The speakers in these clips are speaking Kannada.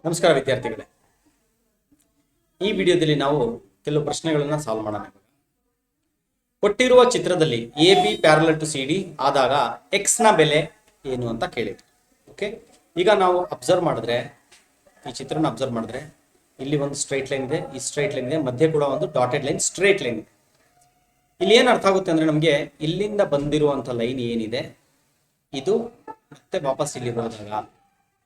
ನಮಸ್ಕಾರ ವಿದ್ಯಾರ್ಥಿಗಳೇ, ಈ ವಿಡಿಯೋದಲ್ಲಿ ನಾವು ಕೆಲವು ಪ್ರಶ್ನೆಗಳನ್ನು ಸಾಲ್ವ್ ಮಾಡೋಣ. ಕೊಟ್ಟಿರುವ ಚಿತ್ರದಲ್ಲಿ A B parallel to C D ಆದಾಗ ಎಕ್ಸ್ ನ ಬೆಲೆ ಏನು ಅಂತ ಕೇಳಿದ್ರು. ಓಕೆ, ಈಗ ನಾವು ಅಬ್ಸರ್ವ್ ಮಾಡಿದ್ರೆ, ಈ ಚಿತ್ರನ ಅಬ್ಸರ್ವ್ ಮಾಡಿದ್ರೆ ಇಲ್ಲಿ ಒಂದು ಸ್ಟ್ರೈಟ್ ಲೈನ್ ಇದೆ, ಈ ಸ್ಟ್ರೈಟ್ ಲೈನ್ ಇದೆ, ಮಧ್ಯೆ ಕೂಡ ಒಂದು ಡಾಟೆಡ್ ಲೈನ್ ಸ್ಟ್ರೈಟ್ ಲೈನ್ ಇದೆ. ಇಲ್ಲಿ ಏನು ಅರ್ಥ ಆಗುತ್ತೆ ಅಂದ್ರೆ, ನಮಗೆ ಇಲ್ಲಿಂದ ಬಂದಿರುವಂಥ ಲೈನ್ ಏನಿದೆ ಇದು ಮತ್ತೆ ವಾಪಸ್ ಇಲ್ಲಿ ಹೋದಾಗ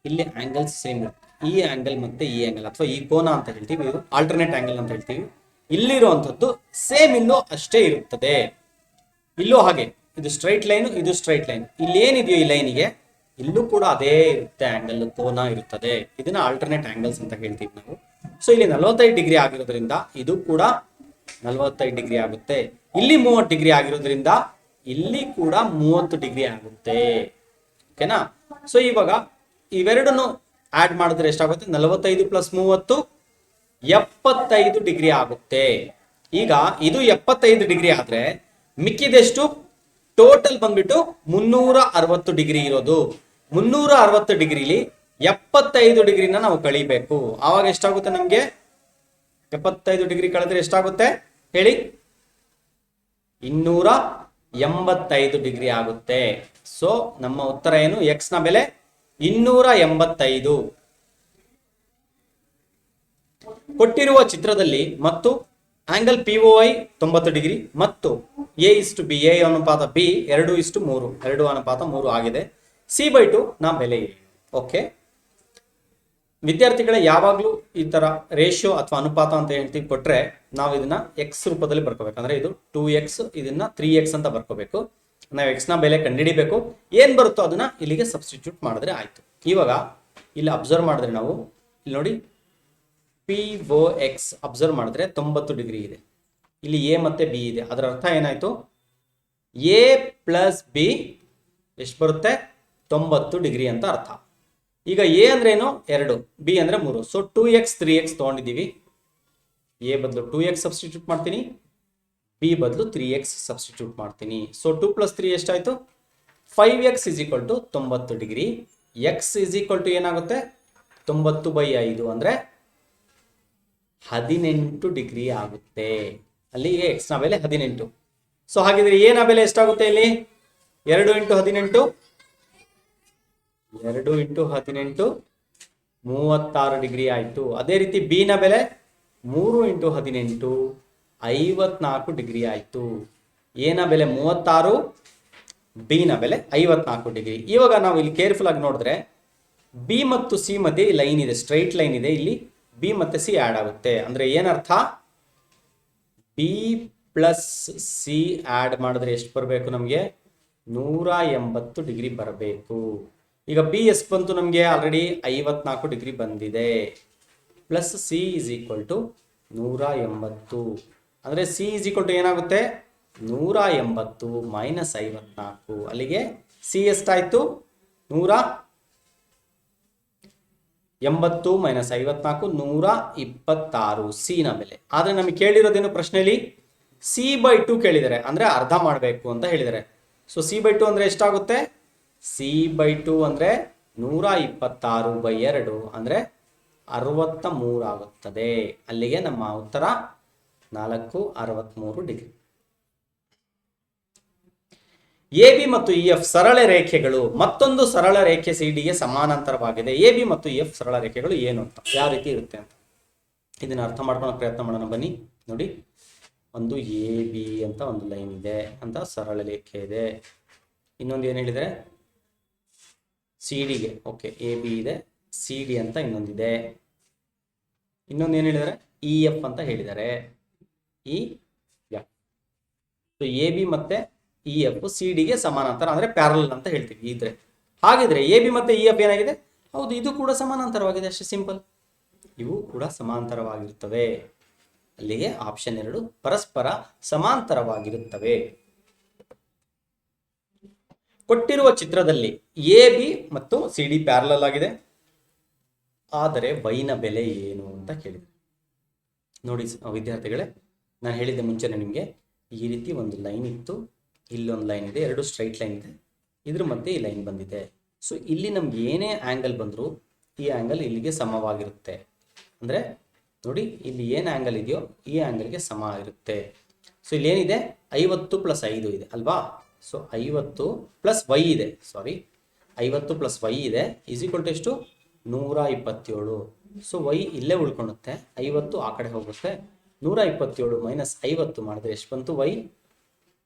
ಇಲ್ಲಿ ಆಂಗಲ್ಸ್ ಸೇಮ್ ಇರುತ್ತೆ. ಈ ಆಂಗಲ್ ಮತ್ತೆ ಈ ಆಂಗಲ್ ಅಥವಾ ಈ ಕೋನ ಅಂತ ಹೇಳ್ತೀವಿ, ಇದು ಆಲ್ಟರ್ನೇಟ್ ಆಂಗಲ್ ಅಂತ ಹೇಳ್ತೀವಿ. ಇಲ್ಲಿರುವಂಥದ್ದು ಸೇಮ್ ಇಲ್ಲೂ ಅಷ್ಟೇ ಇರುತ್ತದೆ. ಇಲ್ಲೂ ಹಾಗೆ, ಇದು ಸ್ಟ್ರೈಟ್ ಲೈನ್, ಇದು ಸ್ಟ್ರೈಟ್ ಲೈನ್. ಇಲ್ಲಿ ಏನಿದೆಯೋ ಈ ಲೈನಿಗೆ ಇಲ್ಲೂ ಕೂಡ ಅದೇ ಇರುತ್ತೆ, ಆಂಗಲ್ ಕೋನ ಇರುತ್ತದೆ. ಇದನ್ನ ಆಲ್ಟರ್ನೇಟ್ ಆಂಗಲ್ಸ್ ಅಂತ ಹೇಳ್ತೀವಿ ನಾವು. ಸೊ ಇಲ್ಲಿ 45 ಡಿಗ್ರಿ ಆಗಿರೋದ್ರಿಂದ ಇದು ಕೂಡ 45 ಡಿಗ್ರಿ ಆಗುತ್ತೆ. ಇಲ್ಲಿ 30 ಡಿಗ್ರಿ ಆಗಿರೋದ್ರಿಂದ ಇಲ್ಲಿ ಕೂಡ 30 ಡಿಗ್ರಿ ಆಗುತ್ತೆ. ಓಕೆನಾ? ಸೊ ಇವಾಗ ಇವೆರಡನ್ನು ಆಡ್ ಮಾಡಿದ್ರೆ ಎಷ್ಟಾಗುತ್ತೆ? 45 + 30 75 ಡಿಗ್ರಿ ಆಗುತ್ತೆ. ಈಗ ಇದು 75 ಡಿಗ್ರಿ ಆದ್ರೆ ಮಿಕ್ಕಿದೆಷ್ಟು? ಟೋಟಲ್ ಬಂದ್ಬಿಟ್ಟು 360 ಡಿಗ್ರಿ ಇರೋದು. 360 ಡಿಗ್ರಿಲಿ 75 ಡಿಗ್ರಿನ ನಾವು ಕಳಿಬೇಕು. ಆವಾಗ ಎಷ್ಟಾಗುತ್ತೆ ನಮ್ಗೆ? 75 ಡಿಗ್ರಿ ಕಳೆದ್ರೆ ಎಷ್ಟಾಗುತ್ತೆ ಹೇಳಿ? 285 ಡಿಗ್ರಿ ಆಗುತ್ತೆ. ಸೊ ನಮ್ಮ ಉತ್ತರ ಏನು? ಎಕ್ಸ್ ನ ಬೆಲೆ 285. ಕೊಟ್ಟಿರುವ ಚಿತ್ರದಲ್ಲಿ ಮತ್ತು ಆಂಗಲ್ POI 90 ಡಿಗ್ರಿ ಮತ್ತು A:B, A ಅನುಪಾತ B 2:3, 2:3 ಆಗಿದೆ. C/2 ನ ಬೆಲೆ ಏನು? ಓಕೆ ವಿದ್ಯಾರ್ಥಿಗಳೇ, ಯಾವಾಗಲೂ ಈ ತರ ರೇಷಿಯೋ ಅಥವಾ ಅನುಪಾತ ಅಂತ ಹೇಳ್ತೀವಿ ಕೊಟ್ರೆ ನಾವು ಇದನ್ನ ಎಕ್ಸ್ ರೂಪದಲ್ಲಿ ಬರ್ಕೋಬೇಕು. ಅಂದ್ರೆ ಇದು 2x, ಇದನ್ನ 3x ಅಂತ ಬರ್ಕೋಬೇಕು. ನಾವು ಎಕ್ಸ್ ನ ಬೆಲೆ ಕಂಡುಹಿಡಿಬೇಕು. ಏನ್ ಬರುತ್ತೋ ಅದನ್ನ ಇಲ್ಲಿಗೆ ಸಬ್ಸ್ಟಿಟ್ಯೂಟ್ ಮಾಡಿದ್ರೆ ಆಯ್ತು. ಇವಾಗ ಇಲ್ಲಿ ಅಬ್ಸರ್ವ್ ಮಾಡಿದ್ರೆ ನಾವು ಇಲ್ಲಿ ನೋಡಿ, POX ಅಬ್ಸರ್ವ್ ಮಾಡಿದ್ರೆ 90 ಡಿಗ್ರಿ ಇದೆ. ಇಲ್ಲಿ ಎ ಮತ್ತೆ ಬಿ ಇದೆ. ಅದರ ಅರ್ಥ ಏನಾಯ್ತು? A + B ಎಷ್ಟು ಬರುತ್ತೆ? 90 ಡಿಗ್ರಿ ಅಂತ ಅರ್ಥ. ಈಗ ಎ ಅಂದ್ರೆ ಏನು? 2, ಬಿ ಅಂದ್ರೆ 3. ಸೊ 2x 3x ತಗೊಂಡಿದ್ದೀವಿ. ಎ ಬದಲು 2x ಸಬ್ಸ್ಟಿಟ್ಯೂಟ್ ಮಾಡ್ತೀನಿ, ಬಿ ಬದಲು 3x ಸಬ್ಸ್ಟಿಟ್ಯೂಟ್ ಮಾಡ್ತೀನಿ. ಸೊ 2 + 3 ಎಷ್ಟಾಯ್ತು? 5x = 90 degree. ಎಕ್ಸ್ ಏನಾಗುತ್ತೆ? 90/5 ಅಂದ್ರೆ 18 ಡಿಗ್ರಿ ಆಗುತ್ತೆ. ಅಲ್ಲಿಗೆ ಎಕ್ಸ್ ನ ಬೆಲೆ 18. ಸೊ ಹಾಗಿದ್ರೆ ಎ ನ ಬೆಲೆ ಎಷ್ಟಾಗುತ್ತೆ? ಇಲ್ಲಿ 2 × 18 2 × 18 36 ಡಿಗ್ರಿ ಆಯ್ತು. ಅದೇ ರೀತಿ ಬಿ ನ ಬೆಲೆ 3 × 18 54 ಡಿಗ್ರಿ ಆಯ್ತು. ಎ ನ ಬೆಲೆ 36, ಬಿ ನ ಬೆಲೆ 54 ಡಿಗ್ರಿ. ಇವಾಗ ನಾವು ಇಲ್ಲಿ ಕೇರ್ಫುಲ್ ಆಗಿ ನೋಡಿದ್ರೆ ಬಿ ಮತ್ತು ಸಿ ಮಧ್ಯೆ ಲೈನ್ ಇದೆ, ಸ್ಟ್ರೈಟ್ ಲೈನ್ ಇದೆ. ಇಲ್ಲಿ ಬಿ ಮತ್ತೆ ಸಿ ಆಡ್ ಆಗುತ್ತೆ. ಅಂದ್ರೆ ಏನರ್ಥ? ಬಿ + ಸಿ ಆಡ್ ಮಾಡಿದ್ರೆ ಎಷ್ಟು ಬರಬೇಕು ನಮಗೆ? 180 ಡಿಗ್ರಿ ಬರಬೇಕು. ಈಗ ಬಿ ಎಷ್ಟು ಬಂತು ನಮಗೆ? ಆಲ್ರೆಡಿ 54 ಡಿಗ್ರಿ ಬಂದಿದೆ. Plus C = 180. ಅಂದ್ರೆ ಸಿ ಏನಾಗುತ್ತೆ? 180 - 54. ಅಲ್ಲಿಗೆ ಸಿ ಎಷ್ಟಾಯ್ತು? 180 - 54 126 ಸಿ ನ ಬೆಲೆ. ಆದ್ರೆ ನಮಗೆ ಕೇಳಿರೋದೇನು ಪ್ರಶ್ನೆಯಲ್ಲಿ? C/2 ಕೇಳಿದರೆ, ಅಂದ್ರೆ ಅರ್ಧ ಮಾಡಬೇಕು ಅಂತ ಹೇಳಿದರೆ. ಸೊ C/2 ಅಂದ್ರೆ ಎಷ್ಟಾಗುತ್ತೆ? C/2 ಅಂದ್ರೆ 126/2 ಅಂದ್ರೆ 63 ಆಗುತ್ತದೆ. ಅಲ್ಲಿಗೆ ನಮ್ಮ ಉತ್ತರ 463 ಡಿಗ್ರಿ. ಎ ಬಿ ಮತ್ತು EF ಸರಳ ರೇಖೆಗಳು. ಮತ್ತೊಂದು ಸರಳ ರೇಖೆ ಸಿಡಿಗೆ ಸಮಾನಾಂತರವಾಗಿದೆ. ಎ ಬಿ ಮತ್ತು EF ಸರಳ ರೇಖೆಗಳು ಏನು ಅಂತ, ಯಾವ ರೀತಿ ಇರುತ್ತೆ ಅಂತ ಇದನ್ನ ಅರ್ಥ ಮಾಡ್ಕೊಳ್ಳೋ ಪ್ರಯತ್ನ ಮಾಡೋಣ ಬನ್ನಿ. ನೋಡಿ, ಒಂದು AB ಅಂತ ಒಂದು ಲೈನ್ ಇದೆ ಅಂತ ಸರಳ ರೇಖೆ ಇದೆ. ಇನ್ನೊಂದು ಏನು ಹೇಳಿದರೆ? ಸಿಡಿಗೆ. ಓಕೆ, AB ಇದೆ, CD ಅಂತ ಇನ್ನೊಂದಿದೆ. ಇನ್ನೊಂದು ಏನು ಹೇಳಿದರೆ? EF ಅಂತ ಹೇಳಿದ್ದಾರೆ. ಸೊ AB ಮತ್ತೆ EF ಸಿಡಿಗೆ ಸಮಾನಾಂತರ, ಅಂದ್ರೆ ಪ್ಯಾರಲಲ್ ಅಂತ ಹೇಳ್ತೀವಿ. ಇದ್ರೆ ಹಾಗಿದ್ರೆ AB ಮತ್ತೆ EF ಏನಾಗಿದೆ? ಹೌದು, ಇದು ಕೂಡ ಸಮಾನಾಂತರವಾಗಿದೆ. ಅಷ್ಟೇ ಸಿಂಪಲ್. ಇವು ಕೂಡ ಸಮಾಂತರವಾಗಿರುತ್ತವೆ. ಅಲ್ಲಿಗೆ ಆಪ್ಷನ್ 2 ಪರಸ್ಪರ ಸಮಾಂತರವಾಗಿರುತ್ತವೆ. ಕೊಟ್ಟಿರುವ ಚಿತ್ರದಲ್ಲಿ AB ಮತ್ತು CD ಪ್ಯಾರಲಲ್ ಆಗಿದೆ, ಆದರೆ y ನ ಬೆಲೆ ಏನು ಅಂತ ಕೇಳಿದೆ. ನೋಡಿ ವಿದ್ಯಾರ್ಥಿಗಳೇ, ನಾನು ಹೇಳಿದ್ದೆ ಮುಂಚೆನೆ ನಿಮಗೆ, ಈ ರೀತಿ ಒಂದು ಲೈನ್ ಇತ್ತು, ಇಲ್ಲೊಂದು ಲೈನ್ ಇದೆ, 2 ಸ್ಟ್ರೈಟ್ ಲೈನ್ ಇದೆ, ಇದ್ರ ಮಧ್ಯೆ ಈ ಲೈನ್ ಬಂದಿದೆ. ಸೊ ಇಲ್ಲಿ ನಮ್ಗೆ ಏನೇ ಆಂಗಲ್ ಬಂದ್ರು ಈ ಆ್ಯಂಗಲ್ ಇಲ್ಲಿಗೆ ಸಮವಾಗಿರುತ್ತೆ. ಅಂದರೆ ನೋಡಿ ಇಲ್ಲಿ ಏನು ಆ್ಯಂಗಲ್ ಇದೆಯೋ ಈ ಆ್ಯಂಗಲ್ಗೆ ಸಮ ಇರುತ್ತೆ. ಸೊ ಇಲ್ಲಿ ಏನಿದೆ 50 + 5 ಇದೆ ಅಲ್ವಾ. ಸೊ 50 + y ಇದೆ, ಸಾರಿ 50 + y ಇದೆ = ಎಷ್ಟು 127. ಸೊ y ಇಲ್ಲೇ ಉಳ್ಕೊಳುತ್ತೆ, 50 ಆ ಕಡೆ ಹೋಗುತ್ತೆ, 127 - 50 ಮಾಡಿದ್ರೆ ಎಷ್ಟು ಬಂತು y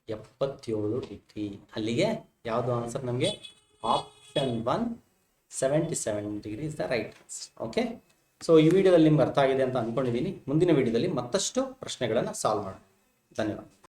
77 ಡಿಗ್ರಿ. ಅಲ್ಲಿಗೆ ಯಾವುದು ಆನ್ಸರ್ ನಮಗೆ option 1 77 degree is the right answer. Okay, so ಈ ವಿಡಿಯೋದಲ್ಲಿ ನಿಮ್ಗೆ ಅರ್ಥ ಆಗಿದೆ ಅಂತ ಅಂದ್ಕೊಂಡಿದ್ದೀನಿ. ಮುಂದಿನ ವಿಡಿಯೋದಲ್ಲಿ ಮತ್ತಷ್ಟು ಪ್ರಶ್ನೆಗಳನ್ನು ಸಾಲ್ವ್ ಮಾಡೋಣ. ಧನ್ಯವಾದ.